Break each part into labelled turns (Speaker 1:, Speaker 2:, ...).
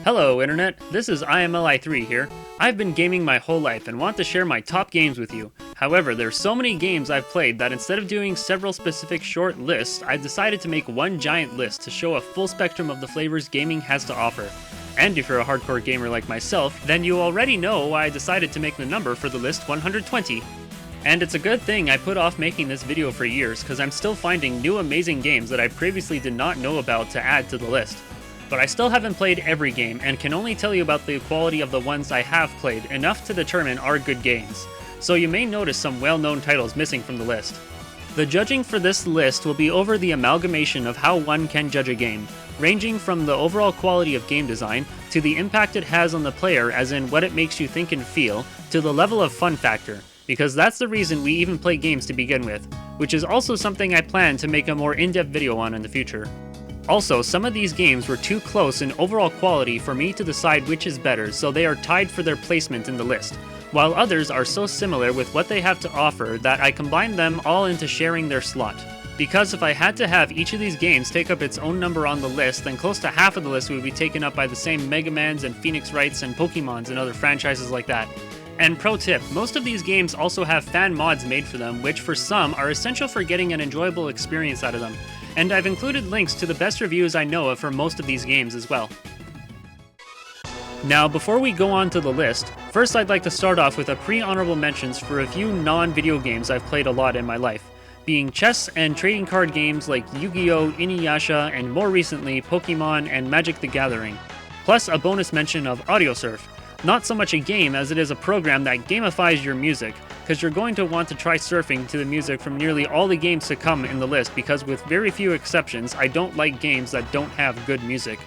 Speaker 1: Hello Internet, this is iamli3 here. I've been gaming my whole life and want to share my top games with you. However, there's so many games I've played that instead of doing several specific short lists, I've decided to make one giant list to show a full spectrum of the flavors gaming has to offer. And if you're a hardcore gamer like myself, then you already know why I decided to make the number for the list 120. And it's a good thing I put off making this video for years, because I'm still finding new amazing games that I previously did not know about to add to the list. But I still haven't played every game, and can only tell you about the quality of the ones I have played, enough to determine are good games. So you may notice some well-known titles missing from the list. The judging for this list will be over the amalgamation of how one can judge a game, ranging from the overall quality of game design, to the impact it has on the player as in what it makes you think and feel, to the level of fun factor, because that's the reason we even play games to begin with, which is also something I plan to make a more in-depth video on in the future. Also, some of these games were too close in overall quality for me to decide which is better, so they are tied for their placement in the list, while others are so similar with what they have to offer that I combined them all into sharing their slot. Because if I had to have each of these games take up its own number on the list, then close to half of the list would be taken up by the same Mega Mans and Phoenix Wrights and Pokemons and other franchises like that. And pro tip, most of these games also have fan mods made for them, which for some are essential for getting an enjoyable experience out of them. And I've included links to the best reviews I know of for most of these games as well. Now, before we go on to the list, first I'd like to start off with a pre-honorable mentions for a few non-video games I've played a lot in my life, being chess and trading card games like Yu-Gi-Oh!, Inuyasha, and more recently Pokemon and Magic the Gathering, plus a bonus mention of AudioSurf. Not so much a game as it is a program that gamifies your music, because you're going to want to try surfing to the music from nearly all the games to come in the list, because with very few exceptions, I don't like games that don't have good music.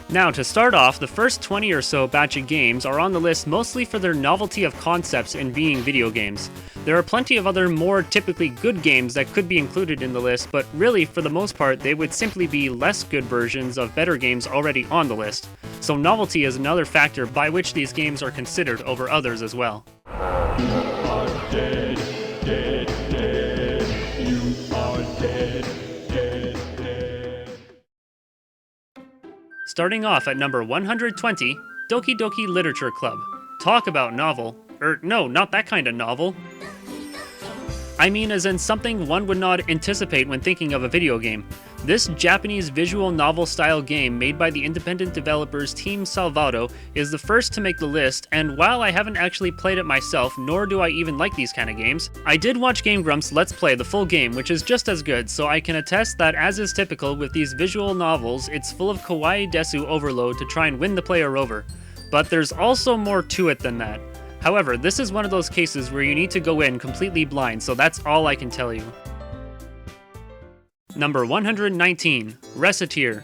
Speaker 1: Now, to start off, the first 20 or so batch of games are on the list mostly for their novelty of concepts in being video games. There are plenty of other more typically good games that could be included in the list, but really, for the most part, they would simply be less good versions of better games already on the list. So novelty is another factor by which these games are considered over others as well. Starting off at number 120, Doki Doki Literature Club. Talk about novel. No, not that kind of novel. I mean as in something one would not anticipate when thinking of a video game. This Japanese visual novel style game made by the independent developers Team Salvato is the first to make the list, and while I haven't actually played it myself, nor do I even like these kind of games, I did watch Game Grumps Let's Play the full game, which is just as good, so I can attest that as is typical with these visual novels, it's full of kawaii desu overload to try and win the player over. But there's also more to it than that. However, this is one of those cases where you need to go in completely blind, so that's all I can tell you. Number 119, Recettear.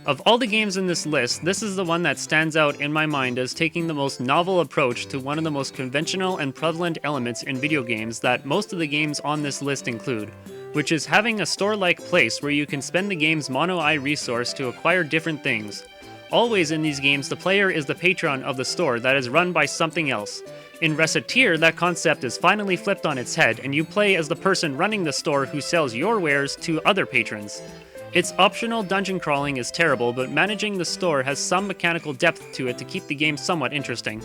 Speaker 1: Of all the games in this list, this is the one that stands out in my mind as taking the most novel approach to one of the most conventional and prevalent elements in video games that most of the games on this list include, which is having a store-like place where you can spend the game's mono-eye resource to acquire different things. Always in these games, the player is the patron of the store that is run by something else. In Recettear, that concept is finally flipped on its head, and you play as the person running the store who sells your wares to other patrons. Its optional dungeon crawling is terrible, but managing the store has some mechanical depth to it to keep the game somewhat interesting.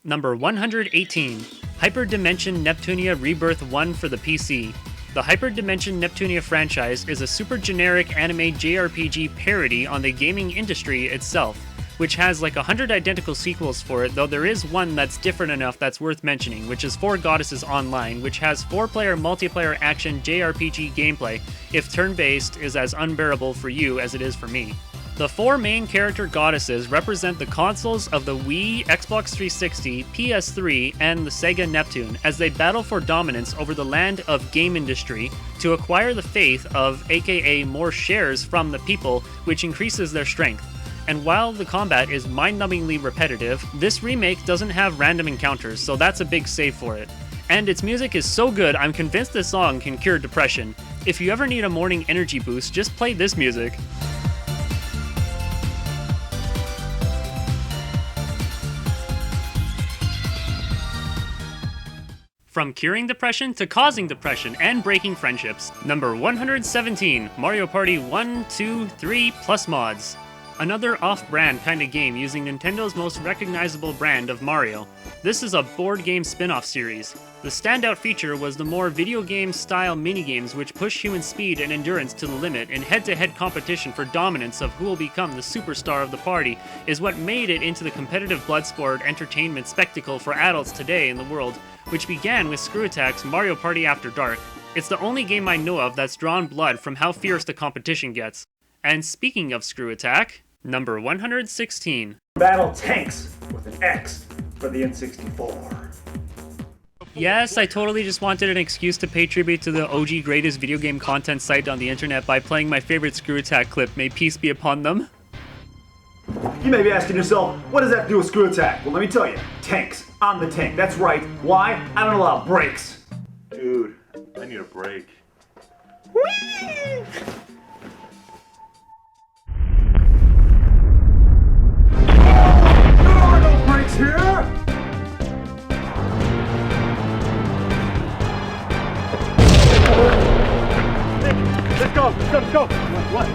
Speaker 1: Number 118, Hyperdimension Neptunia ReBirth 1 for the PC. The Hyperdimension Neptunia franchise is a super generic anime JRPG parody on the gaming industry itself, which has like 100 identical sequels for it, though there is one that's different enough that's worth mentioning, which is 4 Goddesses Online, which has 4-player multiplayer action JRPG gameplay, if turn-based is as unbearable for you as it is for me. The 4 main character goddesses represent the consoles of the Wii, Xbox 360, PS3, and the Sega Neptune as they battle for dominance over the land of game industry to acquire the faith of, aka more shares from the people, which increases their strength. And while the combat is mind-numbingly repetitive, this remake doesn't have random encounters, so that's a big save for it. And its music is so good, I'm convinced this song can cure depression. If you ever need a morning energy boost, just play this music. From curing depression to causing depression and breaking friendships. Number 117, Mario Party 1, 2, 3 plus mods. Another off-brand kind of game using Nintendo's most recognizable brand of Mario. This is a board game spin-off series. The standout feature was the more video game style minigames which push human speed and endurance to the limit, and head-to-head competition for dominance of who will become the superstar of the party is what made it into the competitive blood sport entertainment spectacle for adults today in the world, which began with Screw Attack's Mario Party After Dark. It's the only game I know of that's drawn blood from how fierce the competition gets. And speaking of Screw Attack, number 116.
Speaker 2: Battle Tanx with an X for the N64.
Speaker 1: Yes, I totally just wanted an excuse to pay tribute to the OG greatest video game content site on the internet by playing my favorite Screw Attack clip, may peace be upon them.
Speaker 2: You may be asking yourself, what does that have to do with Screw Attack? Well, let me tell you, Tanx. I'm the tank, that's right. Why? I don't allow breaks.
Speaker 3: Dude, I need a break.
Speaker 2: Whee! There are no breaks here! Let's go, let's go. What?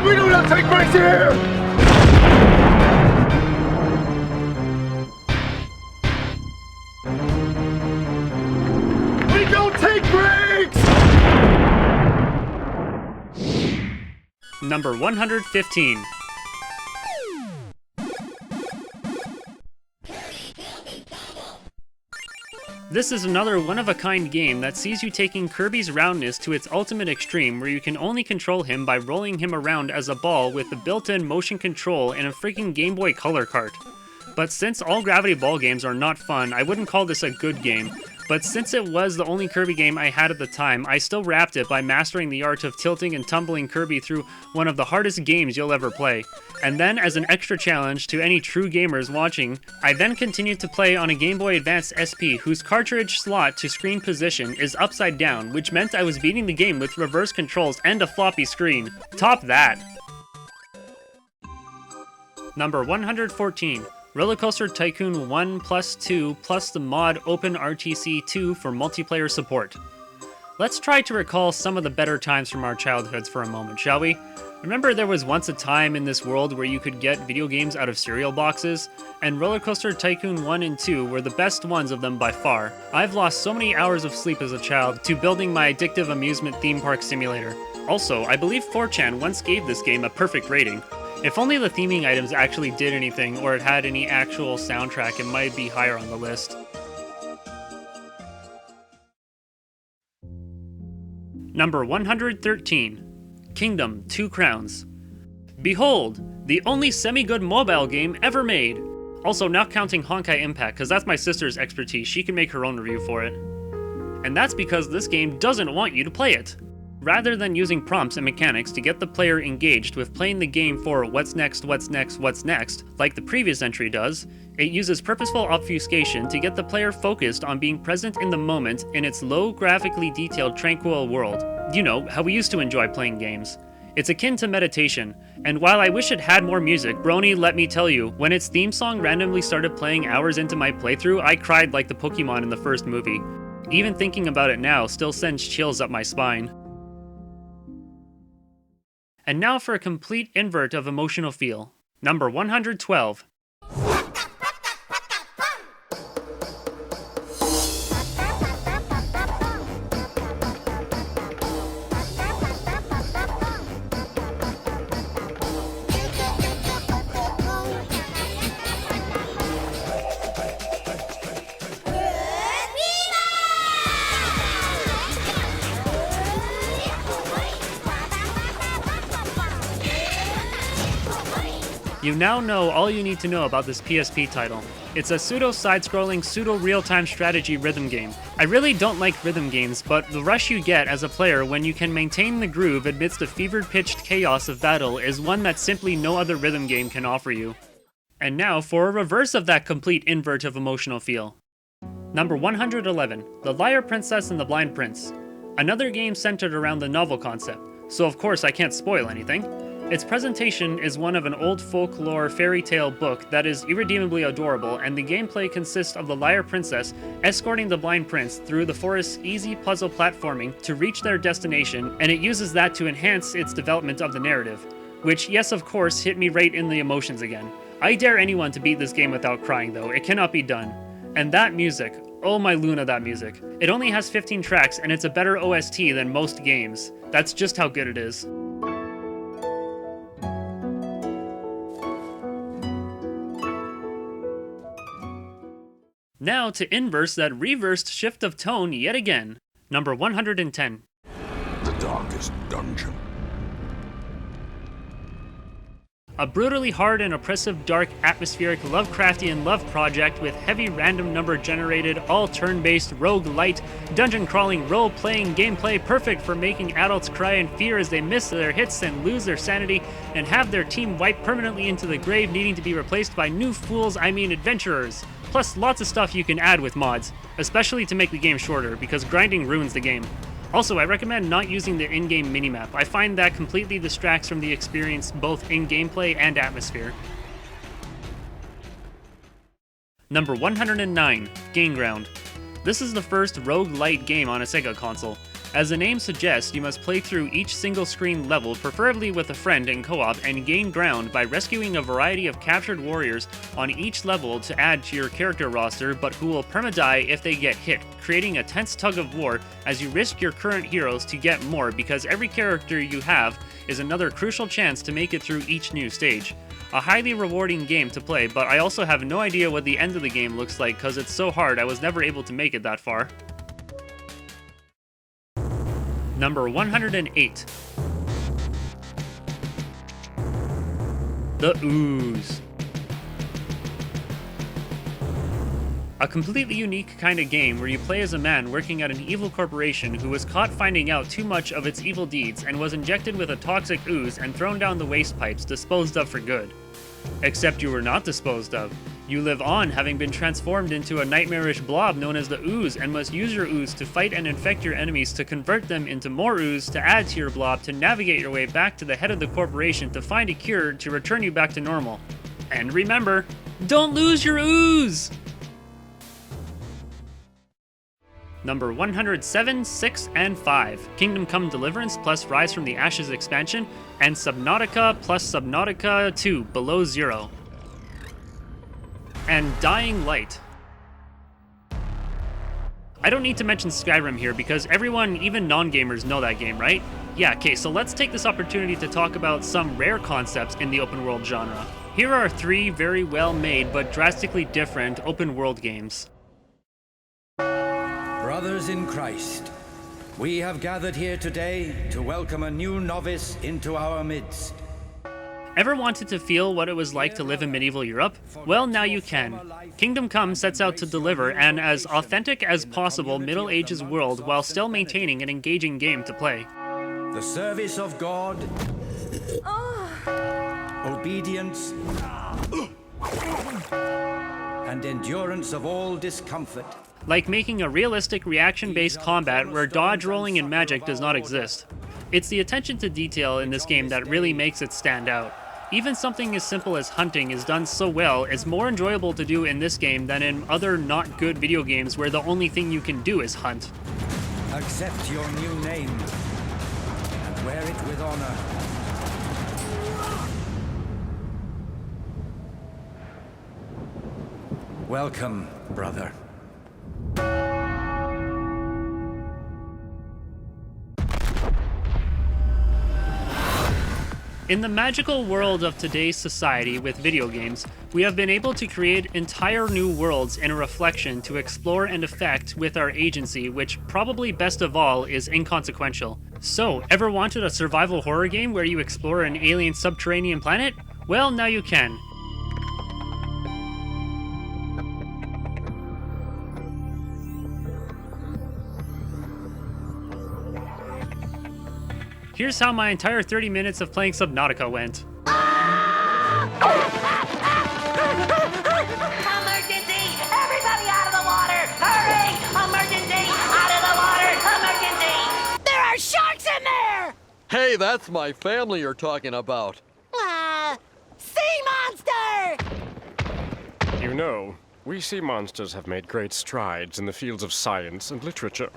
Speaker 2: We do not take breaks here! We don't take breaks!
Speaker 1: Number 115. This is another one-of-a-kind game that sees you taking Kirby's roundness to its ultimate extreme, where you can only control him by rolling him around as a ball with the built-in motion control and a freaking Game Boy Color cart. But since all gravity ball games are not fun, I wouldn't call this a good game. But since it was the only Kirby game I had at the time, I still wrapped it by mastering the art of tilting and tumbling Kirby through one of the hardest games you'll ever play. And then, as an extra challenge to any true gamers watching, I then continued to play on a Game Boy Advance SP whose cartridge slot to screen position is upside down, which meant I was beating the game with reverse controls and a floppy screen. Top that! Number 114. Roller Coaster Tycoon 1 plus 2 plus the mod OpenRTC 2 for multiplayer support. Let's try to recall some of the better times from our childhoods for a moment, shall we? Remember there was once a time in this world where you could get video games out of cereal boxes? And Roller Coaster Tycoon 1 and 2 were the best ones of them by far. I've lost so many hours of sleep as a child to building my addictive amusement theme park simulator. Also, I believe 4chan once gave this game a perfect rating. If only the theming items actually did anything, or it had any actual soundtrack, it might be higher on the list. Number 113. Kingdom 2 Crowns. Behold, the only semi-good mobile game ever made! Also, not counting Honkai Impact, because that's my sister's expertise, she can make her own review for it. And that's because this game doesn't want you to play it. Rather than using prompts and mechanics to get the player engaged with playing the game for what's next, like the previous entry does, it uses purposeful obfuscation to get the player focused on being present in the moment in its low, graphically detailed, tranquil world. You know, how we used to enjoy playing games. It's akin to meditation, and while I wish it had more music, Brony, let me tell you, when its theme song randomly started playing hours into my playthrough, I cried like the Pokemon in the first movie. Even thinking about it now still sends chills up my spine. And now for a complete invert of emotional feel. Number 112. You now know all you need to know about this PSP title. It's a pseudo-side-scrolling, pseudo-real-time strategy rhythm game. I really don't like rhythm games, but the rush you get as a player when you can maintain the groove amidst the fever-pitched chaos of battle is one that simply no other rhythm game can offer you. And now for a reverse of that complete invert of emotional feel. Number 111, The Liar Princess and the Blind Prince. Another game centered around the novel concept, so of course I can't spoil anything. Its presentation is one of an old folklore fairy tale book that is irredeemably adorable, and the gameplay consists of the Liar Princess escorting the Blind Prince through the forest's easy puzzle platforming to reach their destination, and it uses that to enhance its development of the narrative. Which, yes of course, hit me right in the emotions again. I dare anyone to beat this game without crying though, it cannot be done. And that music, oh my Luna that music. It only has 15 tracks and it's a better OST than most games. That's just how good it is. Now to inverse that reversed shift of tone yet again. Number 110.
Speaker 4: The Darkest Dungeon.
Speaker 1: A brutally hard and oppressive, dark, atmospheric, Lovecraftian love project with heavy random number generated, all turn-based, roguelite, dungeon-crawling, role-playing gameplay perfect for making adults cry in fear as they miss their hits and lose their sanity, and have their team wiped permanently into the grave needing to be replaced by new fools, adventurers. Plus lots of stuff you can add with mods, especially to make the game shorter, because grinding ruins the game. Also, I recommend not using the in-game minimap. I find that completely distracts from the experience both in gameplay and atmosphere. Number 109, Game Ground. This is the first roguelite game on a Sega console. As the name suggests, you must play through each single screen level, preferably with a friend in co-op, and gain ground by rescuing a variety of captured warriors on each level to add to your character roster, but who will perma-die if they get hit, creating a tense tug of war as you risk your current heroes to get more, because every character you have is another crucial chance to make it through each new stage. A highly rewarding game to play, but I also have no idea what the end of the game looks like because it's so hard I was never able to make it that far. Number 108. The Ooze. A completely unique kind of game where you play as a man working at an evil corporation who was caught finding out too much of its evil deeds and was injected with a toxic ooze and thrown down the waste pipes, disposed of for good. Except you were not disposed of. You live on, having been transformed into a nightmarish blob known as the Ooze, and must use your ooze to fight and infect your enemies to convert them into more ooze to add to your blob to navigate your way back to the head of the corporation to find a cure to return you back to normal. And remember, don't lose your ooze! Number 107, 6, and 5. Kingdom Come Deliverance plus Rise from the Ashes expansion, and Subnautica plus Subnautica 2 Below Zero. And Dying Light. I don't need to mention Skyrim here because everyone, even non-gamers, know that game, right? Yeah, okay, so let's take this opportunity to talk about some rare concepts in the open world genre. Here are 3 very well made but drastically different open world games.
Speaker 5: Brothers in Christ, we have gathered here today to welcome a new novice into our midst.
Speaker 1: Ever wanted to feel what it was like to live in medieval Europe? Well, now you can. Kingdom Come sets out to deliver an as authentic as possible Middle Ages world while still maintaining an engaging game to play.
Speaker 5: The service of God, obedience, and endurance of all discomfort.
Speaker 1: Like making a realistic reaction-based combat where dodge rolling and magic does not exist. It's the attention to detail in this game that really makes it stand out. Even something as simple as hunting is done so well, it's more enjoyable to do in this game than in other not good video games where the only thing you can do is hunt.
Speaker 5: Accept your new name and wear it with honor. Welcome, brother.
Speaker 1: In the magical world of today's society with video games, we have been able to create entire new worlds in a reflection to explore and affect with our agency, which probably best of all is inconsequential. So, ever wanted a survival horror game where you explore an alien subterranean planet? Well, now you can. Here's how my entire 30 minutes of playing Subnautica went.
Speaker 6: Emergency! Everybody out of the water! Hurry! Emergency! Out of the water! Emergency! There are sharks in there!
Speaker 7: Hey, that's my family you're talking about.
Speaker 6: Sea monster!
Speaker 8: You know, we sea monsters have made great strides in the fields of science and literature.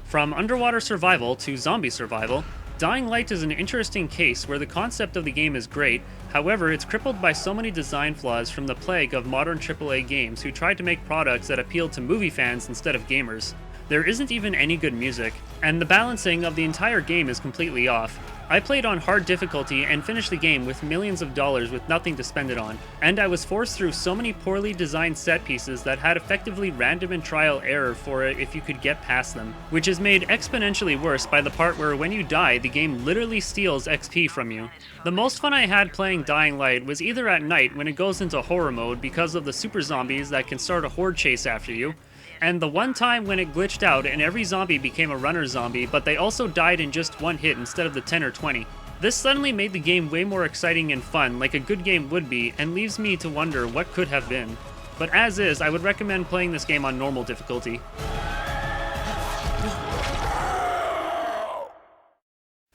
Speaker 1: From underwater survival to zombie survival, Dying Light is an interesting case where the concept of the game is great, however it's crippled by so many design flaws from the plague of modern AAA games who tried to make products that appealed to movie fans instead of gamers. There isn't even any good music, and the balancing of the entire game is completely off. I played on hard difficulty and finished the game with millions of dollars with nothing to spend it on, and I was forced through so many poorly designed set pieces that had effectively random and trial error for it if you could get past them, which is made exponentially worse by the part where when you die, the game literally steals XP from you. The most fun I had playing Dying Light was either at night when it goes into horror mode because of the super zombies that can start a horde chase after you, and the one time when it glitched out and every zombie became a runner zombie, but they also died in just one hit instead of the 10 or 20. This suddenly made the game way more exciting and fun, like a good game would be, and leaves me to wonder what could have been. But as is, I would recommend playing this game on normal difficulty.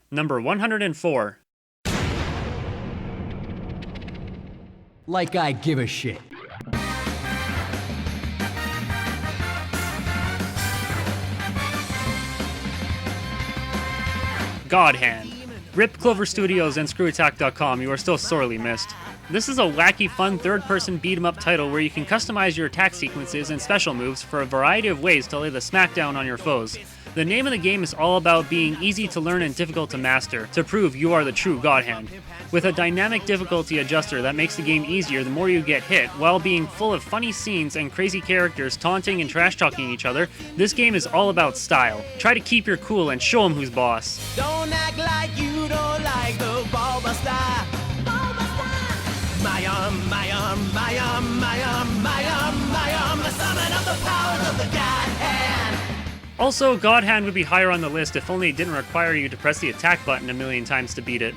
Speaker 1: Number 104.
Speaker 9: Like I give a shit.
Speaker 1: God Hand. Rip Clover Studios and ScrewAttack.com, you are still sorely missed. This is a wacky, fun, third-person beat-em-up title where you can customize your attack sequences and special moves for a variety of ways to lay the smackdown on your foes. The name of the game is all about being easy to learn and difficult to master, to prove you are the true God Hand. With a dynamic difficulty adjuster that makes the game easier the more you get hit, while being full of funny scenes and crazy characters taunting and trash-talking each other, this game is all about style. Try to keep your cool and show 'em who's boss.
Speaker 10: Don't act like you don't like the Bulbasaur. My arm, my arm, my arm, my arm, my arm, my arm, the summon of the powers of the God Hand.
Speaker 1: Also, God Hand would be higher on the list if only it didn't require you to press the attack button a million times to beat it.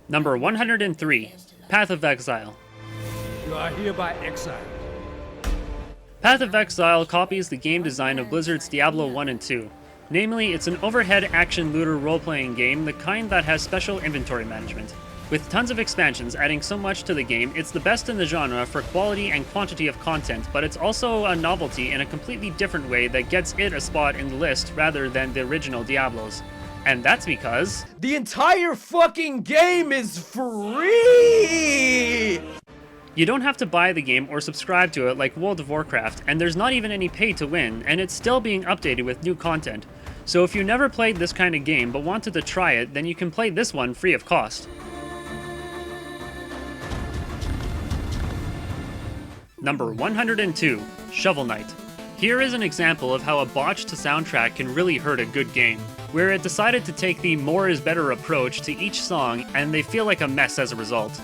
Speaker 1: Number 103, Path of Exile.
Speaker 9: You are hereby exiled.
Speaker 1: Path of Exile copies the game design of Blizzard's Diablo 1 and 2. Namely, it's an overhead action looter role-playing game, the kind that has special inventory management. With tons of expansions adding so much to the game, it's the best in the genre for quality and quantity of content, but it's also a novelty in a completely different way that gets it a spot in the list rather than the original Diablos. And that's because
Speaker 9: The entire fucking game is free!
Speaker 1: you don't have to buy the game or subscribe to it like World of Warcraft, and there's not even any pay to win, and it's still being updated with new content. So if you never played this kind of game but wanted to try it, then you can play this one free of cost. Number 102, Shovel Knight. Here is an example of how a botched soundtrack can really hurt a good game, where it decided to take the more is better approach to each song and they feel like a mess as a result.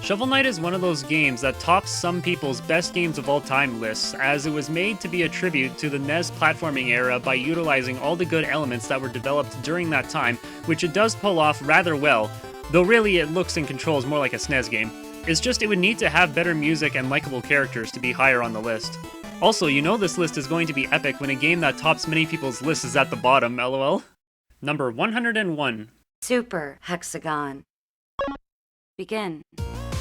Speaker 1: Shovel Knight is one of those games that tops some people's best games of all time lists, as it was made to be a tribute to the NES platforming era by utilizing all the good elements that were developed during that time, which it does pull off rather well, though really it looks and controls more like a SNES game. It's just it would need to have better music and likable characters to be higher on the list. Also, you know this list is going to be epic when a game that tops many people's lists is at the bottom, lol. Number 101.
Speaker 11: Super Hexagon. Begin.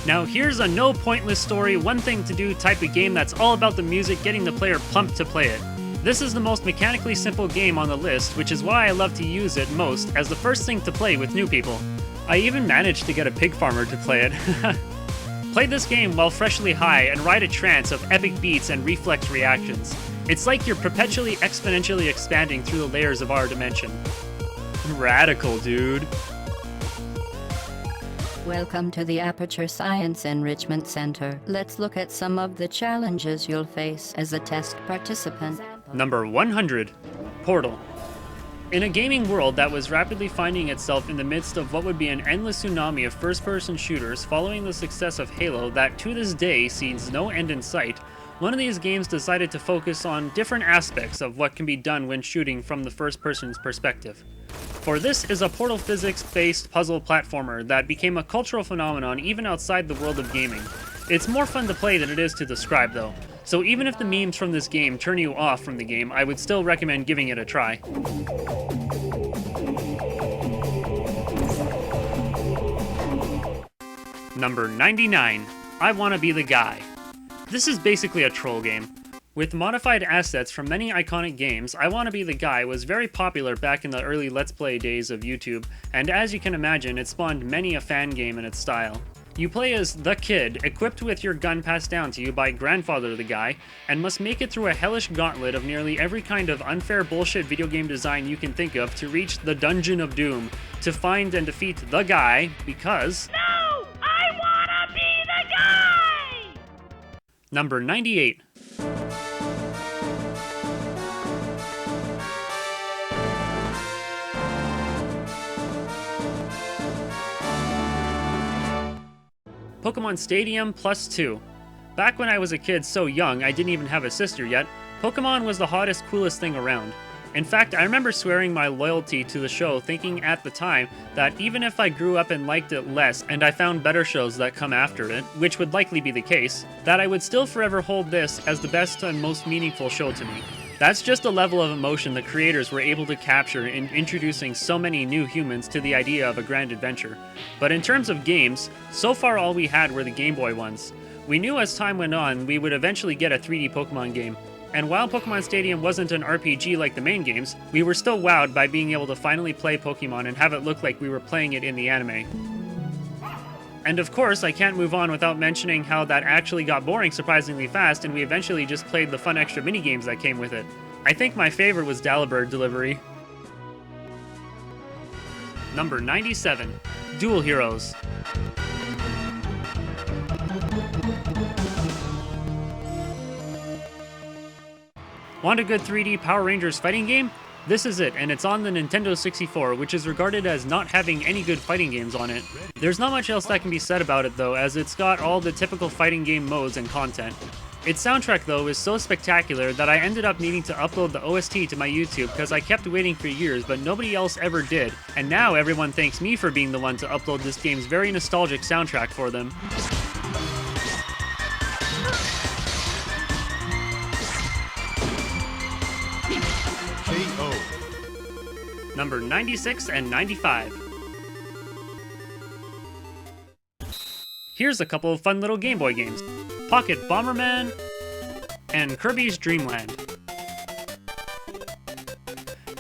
Speaker 1: Now here's a no pointless story, one thing to do type of game that's all about the music getting the player pumped to play it. This is the most mechanically simple game on the list, which is why I love to use it most as the first thing to play with new people. I even managed to get a pig farmer to play it. Play this game while freshly high and ride a trance of epic beats and reflex reactions. It's like you're perpetually exponentially expanding through the layers of our dimension. Radical, dude.
Speaker 12: Welcome to the Aperture Science Enrichment Center. Let's look at some of the challenges you'll face as a test participant.
Speaker 1: Number 100, Portal. In a gaming world that was rapidly finding itself in the midst of what would be an endless tsunami of first-person shooters following the success of Halo that to this day sees no end in sight, one of these games decided to focus on different aspects of what can be done when shooting from the first person's perspective. For this is a Portal physics-based puzzle platformer that became a cultural phenomenon even outside the world of gaming. It's more fun to play than it is to describe though, so even if the memes from this game turn you off from the game, I would still recommend giving it a try. Number 99, I Wanna Be the Guy. This is basically a troll game. With modified assets from many iconic games, I Wanna Be the Guy was very popular back in the early Let's Play days of YouTube, and as you can imagine, it spawned many a fan game in its style. You play as the kid, equipped with your gun passed down to you by Grandfather the Guy, and must make it through a hellish gauntlet of nearly every kind of unfair bullshit video game design you can think of to reach the Dungeon of Doom, to find and defeat the guy, because...
Speaker 6: No! I wanna be the guy!
Speaker 1: Number 98. Pokemon Stadium Plus 2. Back when I was a kid so young I didn't even have a sister yet, Pokemon was the hottest, coolest thing around. In fact, I remember swearing my loyalty to the show, thinking at the time that even if I grew up and liked it less and I found better shows that come after it, which would likely be the case, that I would still forever hold this as the best and most meaningful show to me. That's just a level of emotion the creators were able to capture in introducing so many new humans to the idea of a grand adventure. But in terms of games, so far all we had were the Game Boy ones. We knew as time went on we would eventually get a 3D Pokemon game. And while Pokemon Stadium wasn't an RPG like the main games, we were still wowed by being able to finally play Pokemon and have it look like we were playing it in the anime. And of course, I can't move on without mentioning how that actually got boring surprisingly fast and we eventually just played the fun extra minigames that came with it. I think my favorite was Dalibird Delivery. Number 97, Dual Heroes. Want a good 3D Power Rangers fighting game? This is it, and it's on the Nintendo 64, which is regarded as not having any good fighting games on it. There's not much else that can be said about it though, as it's got all the typical fighting game modes and content. Its soundtrack though is so spectacular that I ended up needing to upload the OST to my YouTube because I kept waiting for years but nobody else ever did, and now everyone thanks me for being the one to upload this game's very nostalgic soundtrack for them. Number 96 and 95. Here's a couple of fun little Game Boy games. Pocket Bomberman and Kirby's Dreamland.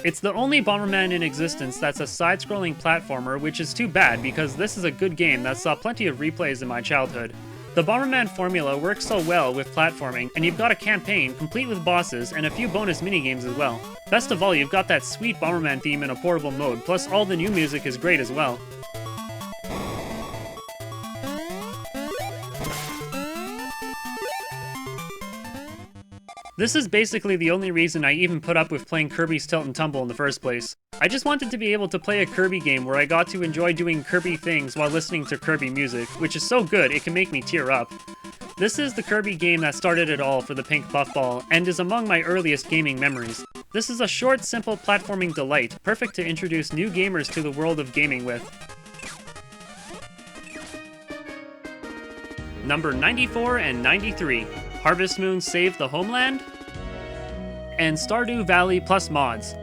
Speaker 1: It's the only Bomberman in existence that's a side-scrolling platformer, which is too bad because this is a good game that saw plenty of replays in my childhood. The Bomberman formula works so well with platforming, and you've got a campaign complete with bosses and a few bonus minigames as well. Best of all, you've got that sweet Bomberman theme in a portable mode, plus all the new music is great as well. This is basically the only reason I even put up with playing Kirby's Tilt and Tumble in the first place. I just wanted to be able to play a Kirby game where I got to enjoy doing Kirby things while listening to Kirby music, which is so good it can make me tear up. This is the Kirby game that started it all for the pink puffball, and is among my earliest gaming memories. This is a short, simple platforming delight, perfect to introduce new gamers to the world of gaming with. Number 94 and 93. Harvest Moon Save the Homeland? And Stardew Valley plus mods.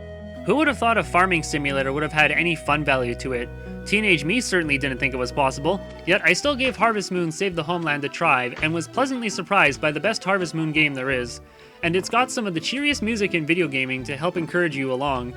Speaker 1: Who would have thought a farming simulator would have had any fun value to it? Teenage me certainly didn't think it was possible, yet I still gave Harvest Moon Save the Homeland a try and was pleasantly surprised by the best Harvest Moon game there is. And it's got some of the cheeriest music in video gaming to help encourage you along.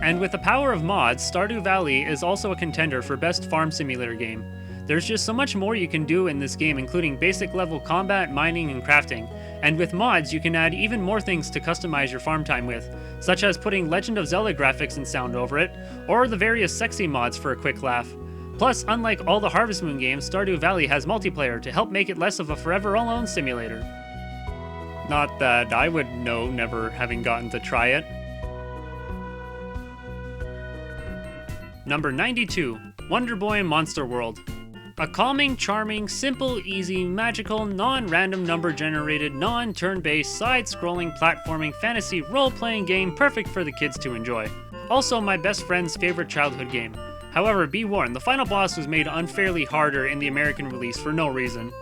Speaker 1: And with the power of mods, Stardew Valley is also a contender for best farm simulator game. There's just so much more you can do in this game, including basic level combat, mining, and crafting. And with mods, you can add even more things to customize your farm time with, such as putting Legend of Zelda graphics and sound over it, or the various sexy mods for a quick laugh. Plus, unlike all the Harvest Moon games, Stardew Valley has multiplayer to help make it less of a forever alone simulator. Not that I would know, never having gotten to try it. Number 92, Wonder Boy Monster World. A calming, charming, simple, easy, magical, non-random number-generated, non-turn-based, side-scrolling, platforming, fantasy role-playing game perfect for the kids to enjoy. Also my best friend's favorite childhood game. However, be warned, the final boss was made unfairly harder in the American release for no reason.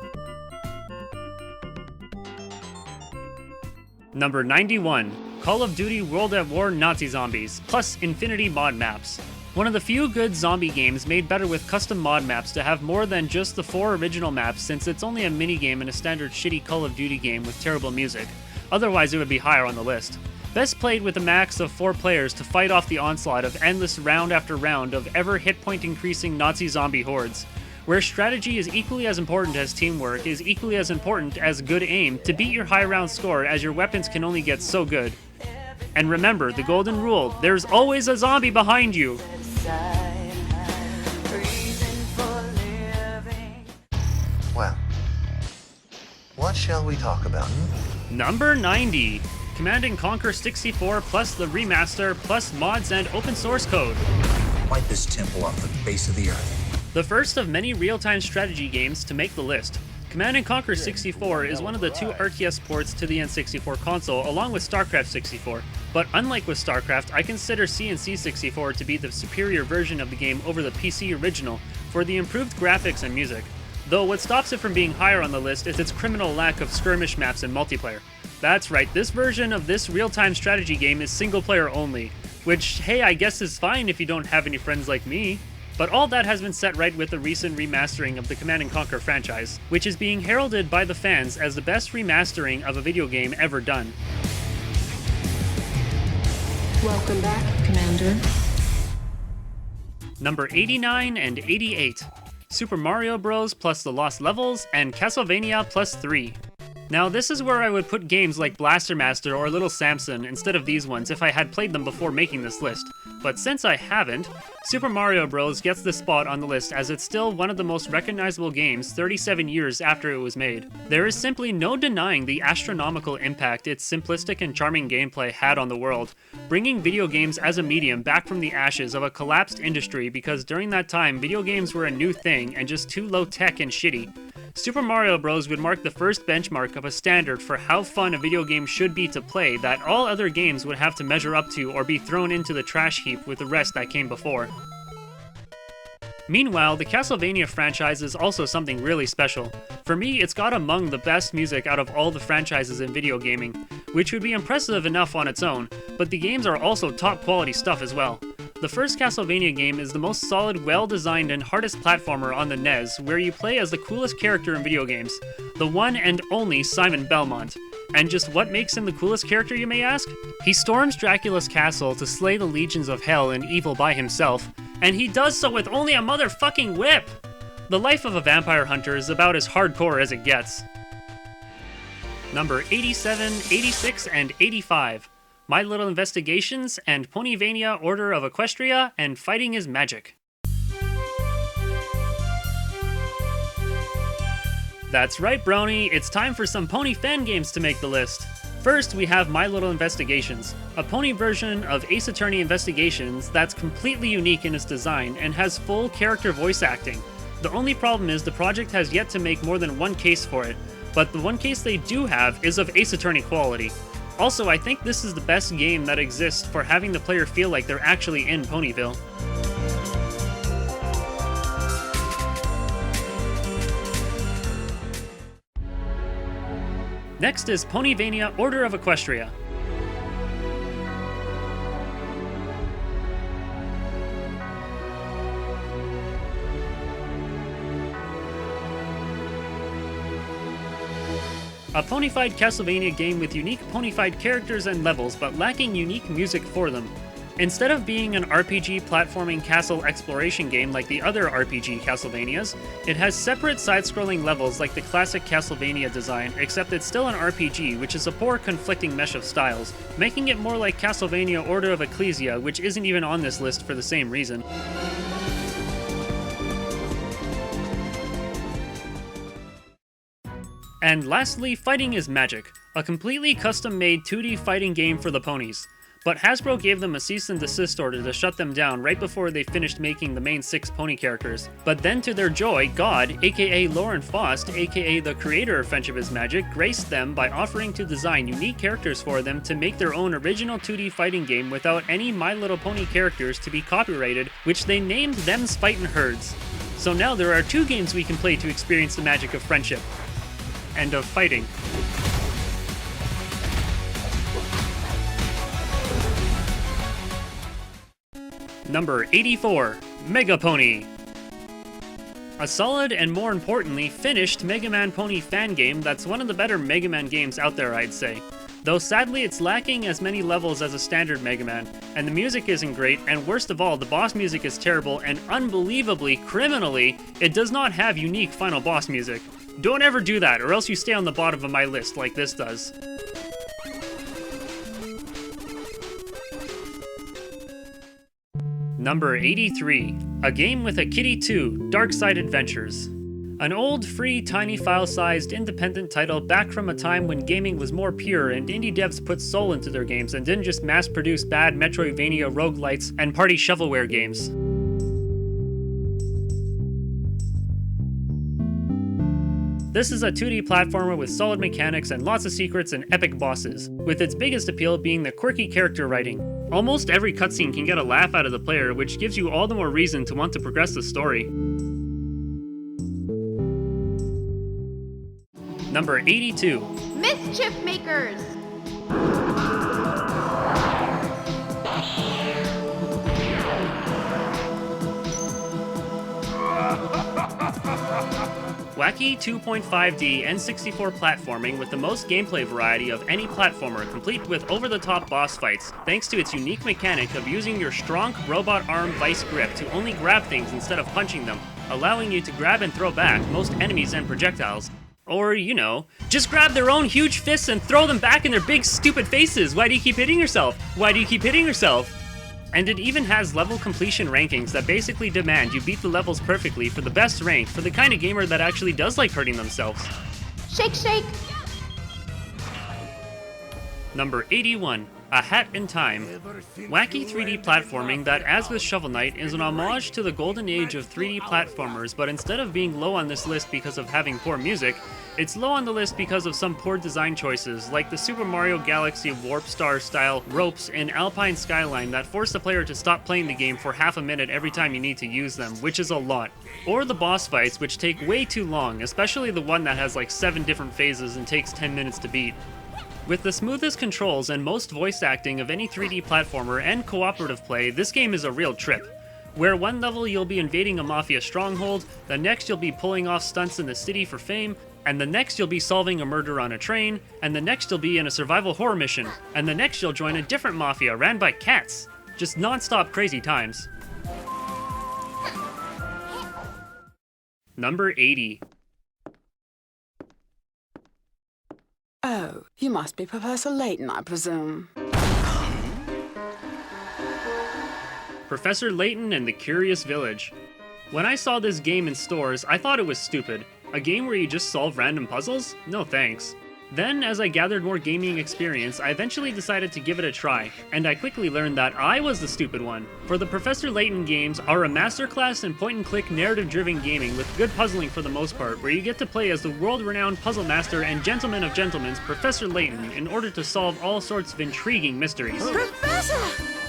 Speaker 1: Number 91, Call of Duty World at War Nazi Zombies, plus Infinity mod maps. One of the few good zombie games made better with custom mod maps to have more than just the 4 original maps, since it's only a minigame in a standard shitty Call of Duty game with terrible music. Otherwise it would be higher on the list. Best played with a max of 4 players to fight off the onslaught of endless round after round of ever hit point increasing Nazi zombie hordes. Where strategy is equally as important as teamwork is equally as important as good aim to beat your high round score, as your weapons can only get so good. And remember, the golden rule, there's always a zombie behind you!
Speaker 13: Well, what shall we talk about?
Speaker 1: Number 90, Command & Conquer 64 plus the remaster plus mods and open source code.
Speaker 13: Wipe this temple off the face of the earth.
Speaker 1: The first of many real-time strategy games to make the list. Command & Conquer 64 is one of the 2 RTS ports to the N64 console, along with StarCraft 64. But unlike with StarCraft, I consider CNC 64 to be the superior version of the game over the PC original for the improved graphics and music. Though what stops it from being higher on the list is its criminal lack of skirmish maps and multiplayer. That's right, this version of this real-time strategy game is single-player only, which, hey, I guess is fine if you don't have any friends like me. But all that has been set right with the recent remastering of the Command & Conquer franchise, which is being heralded by the fans as the best remastering of a video game ever done.
Speaker 14: Welcome back, Commander.
Speaker 1: Number 89 and 88, Super Mario Bros. Plus the Lost Levels and Castlevania Plus 3. Now this is where I would put games like Blaster Master or Little Samson instead of these ones if I had played them before making this list. But since I haven't, Super Mario Bros. Gets the spot on the list as it's still one of the most recognizable games 37 years after it was made. There is simply no denying the astronomical impact its simplistic and charming gameplay had on the world, bringing video games as a medium back from the ashes of a collapsed industry, because during that time video games were a new thing and just too low tech and shitty. Super Mario Bros. Would mark the first benchmark of a standard for how fun a video game should be to play that all other games would have to measure up to or be thrown into the trash heap with the rest that came before. Meanwhile, the Castlevania franchise is also something really special. For me, it's got among the best music out of all the franchises in video gaming, which would be impressive enough on its own, but the games are also top quality stuff as well. The first Castlevania game is the most solid, well-designed, and hardest platformer on the NES, where you play as the coolest character in video games, the one and only Simon Belmont. And just what makes him the coolest character, you may ask? He storms Dracula's castle to slay the legions of hell and evil by himself, and he does so with only a motherfucking whip! The life of a vampire hunter is about as hardcore as it gets. Number 87, 86, and 85. My Little Investigations and Ponyvania Order of Equestria and Fighting is Magic. That's right, Brony, it's time for some pony fan games to make the list. First, we have My Little Investigations, a pony version of Ace Attorney Investigations that's completely unique in its design and has full character voice acting. The only problem is the project has yet to make more than one case for it, but the one case they do have is of Ace Attorney quality. Also, I think this is the best game that exists for having the player feel like they're actually in Ponyville. Next is Ponyvania Order of Equestria. A ponyfied Castlevania game with unique ponyfied characters and levels, but lacking unique music for them. Instead of being an RPG platforming castle exploration game like the other RPG Castlevanias, it has separate side-scrolling levels like the classic Castlevania design, except it's still an RPG, which is a poor conflicting mesh of styles, making it more like Castlevania Order of Ecclesia, which isn't even on this list for the same reason. And lastly, Fighting is Magic, a completely custom-made 2D fighting game for the ponies. But Hasbro gave them a cease and desist order to shut them down right before they finished making the main 6 pony characters. But then to their joy, God, aka Lauren Faust, aka the creator of Friendship is Magic, graced them by offering to design unique characters for them to make their own original 2D fighting game without any My Little Pony characters to be copyrighted, which they named Them's Fightin' Herds. So now there are 2 games we can play to experience the magic of friendship. And of fighting. Number 84, Mega Pony. A solid and more importantly, finished Mega Man Pony fan game that's one of the better Mega Man games out there, I'd say. Though sadly it's lacking as many levels as a standard Mega Man, and the music isn't great, and worst of all, the boss music is terrible, and unbelievably, criminally, it does not have unique final boss music. Don't ever do that, or else you stay on the bottom of my list like this does. Number 83, a game with a kitty too, Darkset Adventures. An old, free, tiny file-sized, independent title back from a time when gaming was more pure and indie devs put soul into their games and didn't just mass-produce bad Metroidvania roguelites and party shovelware games. This is a 2D platformer with solid mechanics and lots of secrets and epic bosses, with its biggest appeal being the quirky character writing. Almost every cutscene can get a laugh out of the player, which gives you all the more reason to want to progress the story. Number 82.
Speaker 15: Mischief Makers!
Speaker 1: Wacky 2.5D N64 platforming with the most gameplay variety of any platformer, complete with over-the-top boss fights, thanks to its unique mechanic of using your strong robot arm vice grip to only grab things instead of punching them, allowing you to grab and throw back most enemies and projectiles. Or, you know, just grab their own huge fists and throw them back in their big stupid faces. Why do you keep hitting yourself? Why do you keep hitting yourself? And it even has level completion rankings that basically demand you beat the levels perfectly for the best rank for the kind of gamer that actually does like hurting themselves.
Speaker 15: Shake, shake!
Speaker 1: Number 81, A Hat in Time. Wacky 3D platforming that, as with Shovel Knight, is an homage to the golden age of 3D platformers, but instead of being low on this list because of having poor music, it's low on the list because of some poor design choices, like the Super Mario Galaxy Warp Star style ropes in Alpine Skyline that force the player to stop playing the game for half a minute every time you need to use them, which is a lot. Or the boss fights, which take way too long, especially the one that has like 7 different phases and takes 10 minutes to beat. With the smoothest controls and most voice acting of any 3D platformer and cooperative play, this game is a real trip. Where one level you'll be invading a mafia stronghold, the next you'll be pulling off stunts in the city for fame, and the next you'll be solving a murder on a train, and the next you'll be in a survival horror mission, and the next you'll join a different mafia ran by cats. Just non-stop crazy times. Number 80.
Speaker 16: Oh, you must be Professor Layton, I presume.
Speaker 1: Professor Layton and the Curious Village. When I saw this game in stores, I thought it was stupid. A game where you just solve random puzzles? No thanks. Then, as I gathered more gaming experience, I eventually decided to give it a try, and I quickly learned that I was the stupid one. For the Professor Layton games are a masterclass in point-and-click narrative-driven gaming with good puzzling for the most part, where you get to play as the world-renowned puzzle master and gentleman of gentlemen's Professor Layton in order to solve all sorts of intriguing mysteries.
Speaker 16: Professor!